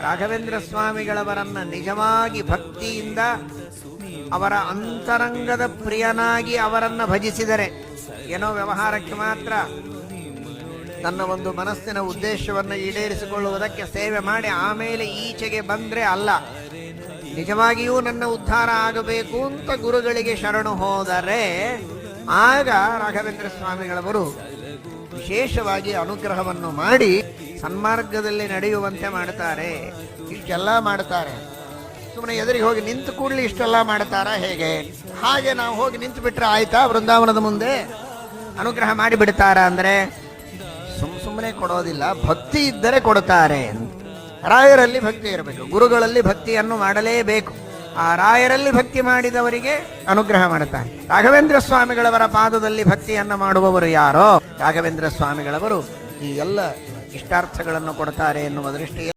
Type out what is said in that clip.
ರಾಘವೇಂದ್ರ ಸ್ವಾಮಿಗಳವರನ್ನ ನಿಜವಾಗಿ ಭಕ್ತಿಯಿಂದ ಅವರ ಅಂತರಂಗದ ಪ್ರಿಯನಾಗಿ ಅವರನ್ನ ಭಜಿಸಿದರೆ ಏನೋ ವ್ಯವಹಾರಕ್ಕೆ ಮಾತ್ರ ತನ್ನ ಒಂದು ಮನಸ್ಸಿನ ಉದ್ದೇಶವನ್ನು ಈಡೇರಿಸಿಕೊಳ್ಳುವುದಕ್ಕೆ ಸೇವೆ ಮಾಡಿ ಆಮೇಲೆ ಈಚೆಗೆ ಬಂದ್ರೆ ಅಲ್ಲ, ನಿಜವಾಗಿಯೂ ನನ್ನ ಉದ್ಧಾರ ಆಗಬೇಕು ಅಂತ ಗುರುಗಳಿಗೆ ಶರಣು ಹೋದರೆ ಆಗ ರಾಘವೇಂದ್ರ ಸ್ವಾಮಿಗಳವರು ವಿಶೇಷವಾಗಿ ಅನುಗ್ರಹವನ್ನು ಮಾಡಿ ಸನ್ಮಾರ್ಗದಲ್ಲಿ ನಡೆಯುವಂತೆ ಮಾಡ್ತಾರೆ. ಇಷ್ಟೆಲ್ಲ ಮಾಡ್ತಾರೆ. ಸುಮ್ಮನೆ ಎದುರಿಗೆ ಹೋಗಿ ನಿಂತು ಕೂಡಲಿ ಇಷ್ಟೆಲ್ಲ ಮಾಡ್ತಾರಾ ಹೇಗೆ? ಹಾಗೆ ನಾವು ಹೋಗಿ ನಿಂತು ಬಿಟ್ರೆ ಆಯ್ತಾ? ವೃಂದಾವನದ ಮುಂದೆ ಅನುಗ್ರಹ ಮಾಡಿ ಬಿಡ್ತಾರ ಅಂದ್ರೆ ಸುಮ್ಮನೆ ಕೊಡೋದಿಲ್ಲ, ಭಕ್ತಿ ಇದ್ದರೆ ಕೊಡುತ್ತಾರೆ. ರಾಯರಲ್ಲಿ ಭಕ್ತಿ ಇರಬೇಕು, ಗುರುಗಳಲ್ಲಿ ಭಕ್ತಿಯನ್ನು ಮಾಡಲೇಬೇಕು. ಆ ರಾಯರಲ್ಲಿ ಭಕ್ತಿ ಮಾಡಿದವರಿಗೆ ಅನುಗ್ರಹ ಮಾಡುತ್ತಾರೆ. ರಾಘವೇಂದ್ರ ಸ್ವಾಮಿಗಳವರ ಪಾದದಲ್ಲಿ ಭಕ್ತಿಯನ್ನು ಮಾಡುವವರು ಯಾರೋ ರಾಘವೇಂದ್ರ ಸ್ವಾಮಿಗಳವರು ಈ ಎಲ್ಲ ಇಷ್ಟಾರ್ಥಗಳನ್ನು ಕೊಡ್ತಾರೆ ಎನ್ನುವ ದೃಷ್ಟಿಯಲ್ಲಿ